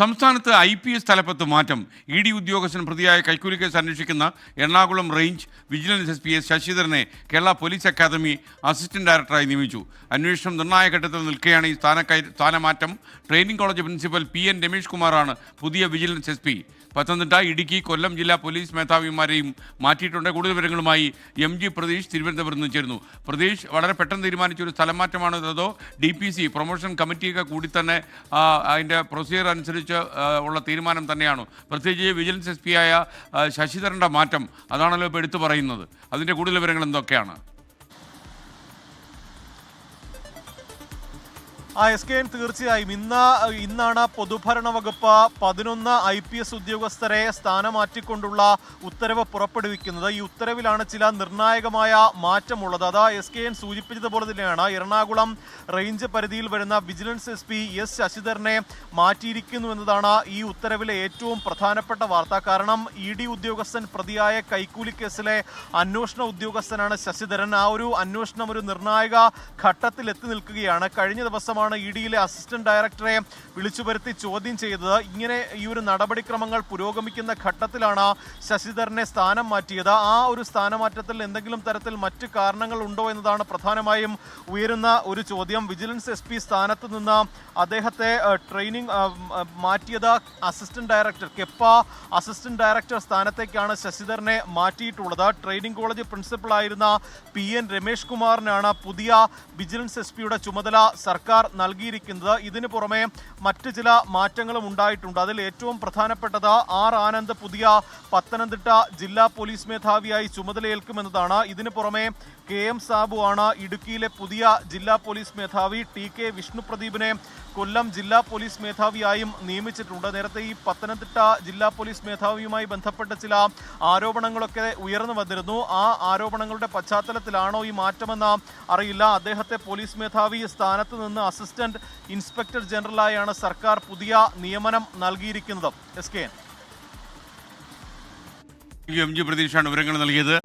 സംസ്ഥാനത്ത് IPS തലപ്പത്ത് മാറ്റം. ED ഉദ്യോഗസ്ഥൻ പ്രതിയായ കൈക്കൂലി കേസ് അന്വേഷിക്കുന്ന Ernakulam range vigilance SP S ശശിധരനെ കേരള പോലീസ് അക്കാദമി അസിസ്റ്റന്റ് ഡയറക്ടറായി നിയമിച്ചു. അന്വേഷണം നിർണായക ഘട്ടത്തിൽ നിൽക്കെയാണ് ഈ സ്ഥാനമാറ്റം. Training college principal PN Ramesh കുമാറാണ് പുതിയ വിജിലൻസ് SP. പത്തനംതിട്ട, ഇടുക്കി, കൊല്ലം ജില്ലാ പോലീസ് മേധാവിമാരെയും മാറ്റിയിട്ടുണ്ട്. കൂടുതൽ വിവരങ്ങളുമായി MG പ്രതീഷ് തിരുവനന്തപുരത്ത് നിന്ന് ചേരുന്നു. പ്രതീഷ്, വളരെ പെട്ടെന്ന് തീരുമാനിച്ച ഒരു സ്ഥലമാറ്റമാണോ അതോ DPC പ്രൊമോഷൻ കമ്മിറ്റിയൊക്കെ കൂടി തന്നെ അതിൻ്റെ പ്രൊസീജിയർ അനുസരിച്ച് ഉള്ള തീരുമാനം തന്നെയാണോ? പ്രത്യേകിച്ച് വിജിലൻസ് SP ആയ ശശിധരൻ്റെ മാറ്റം അതാണല്ലോ ഇപ്പോൾ എടുത്തു പറയുന്നത്. അതിൻ്റെ കൂടുതൽ വിവരങ്ങൾ എന്തൊക്കെയാണ്? SKN തീർച്ചയായും ഇന്നാണ് പൊതുഭരണ വകുപ്പ് 11 IPS ഉദ്യോഗസ്ഥരെ സ്ഥാനമാറ്റിക്കൊണ്ടുള്ള ഉത്തരവ് പുറപ്പെടുവിക്കുന്നത്. ഈ ഉത്തരവിലാണ് ചില നിർണായകമായ മാറ്റമുള്ളത്. അത് SKN സൂചിപ്പിച്ചതുപോലെ തന്നെയാണ്. എറണാകുളം റേഞ്ച് പരിധിയിൽ വരുന്ന വിജിലൻസ് SP S ശശിധരനെ മാറ്റിയിരിക്കുന്നു എന്നതാണ് ഈ ഉത്തരവിലെ ഏറ്റവും പ്രധാനപ്പെട്ട വാർത്ത. കാരണം ED ഉദ്യോഗസ്ഥൻ പ്രതിയായ കൈക്കൂലി കേസിലെ അന്വേഷണ ഉദ്യോഗസ്ഥനാണ് ശശിധരൻ. ആ ഒരു അന്വേഷണം ഒരു നിർണായക ഘട്ടത്തിൽ എത്തി നിൽക്കുകയാണ്. കഴിഞ്ഞ ദിവസമാണ് EDയിലെ അസിസ്റ്റന്റ് ഡയറക്ടറെ വിളിച്ചു വരുത്തി ചോദ്യം ചെയ്തത്. ഇങ്ങനെ ഈ ഒരു നടപടിക്രമങ്ങൾ പുരോഗമിക്കുന്ന ഘട്ടത്തിലാണ് ശശിധരനെ സ്ഥാനം മാറ്റിയത്. ആ ഒരു സ്ഥാനമാറ്റത്തിൽ എന്തെങ്കിലും തരത്തിൽ മറ്റ് കാരണങ്ങൾ ഉണ്ടോ എന്നതാണ് പ്രധാനമായും ഉയരുന്ന ഒരു ചോദ്യം. വിജിലൻസ് SP സ്ഥാനത്ത് നിന്ന് അദ്ദേഹത്തെ ട്രെയിനിങ് മാറ്റിയത് assistant director KEPA assistant director സ്ഥാനത്തേക്കാണ് ശശിധരനെ മാറ്റിയിട്ടുള്ളത്. ട്രെയിനിങ് കോളേജ് പ്രിൻസിപ്പളായിരുന്ന PN രമേഷ് കുമാറിനാണ് പുതിയ വിജിലൻസ് SPയുടെ ചുമതല സർക്കാർ നൽകിയിരിക്കുന്നത്. ഇതിനു പുറമെ മറ്റ് ചില മാറ്റങ്ങളും ഉണ്ടായിട്ടുണ്ട്. അതിൽ ഏറ്റവും പ്രധാനപ്പെട്ടത് R ആനന്ദ് പുതിയ പത്തനംതിട്ട ജില്ലാ പോലീസ് മേധാവിയായി ചുമതലയേൽക്കുമെന്നതാണ്. ഇതിനു പുറമെ KM സാബു ആണ് ഇടുക്കിയിലെ പുതിയ ജില്ലാ പോലീസ് മേധാവി. TK വിഷ്ണുപ്രദീപിനെ കൊല്ലം ജില്ലാ പോലീസ് മേധാവിയായും നിയമിച്ചിട്ടുണ്ട്. നേരത്തെ ഈ പത്തനംതിട്ട ജില്ലാ പോലീസ് മേധാവിയുമായി ബന്ധപ്പെട്ട ചില ആരോപണങ്ങളൊക്കെ ഉയർന്നു വന്നിരുന്നു. ആ ആരോപണങ്ങളുടെ പശ്ചാത്തലത്തിലാണോ ഈ മാറ്റമെന്ന് അറിയില്ല. അദ്ദേഹത്തെ പോലീസ് മേധാവി സ്ഥാനത്ത് നിന്ന് അസിസ്റ്റന്റ് ഇൻസ്പെക്ടർ ജനറലായാണ് സർക്കാർ പുതിയ നിയമനം നൽകിയിരിക്കുന്നത്. SKN MG പ്രതീക്ഷയാണ് വിവരങ്ങൾ നൽകിയത്.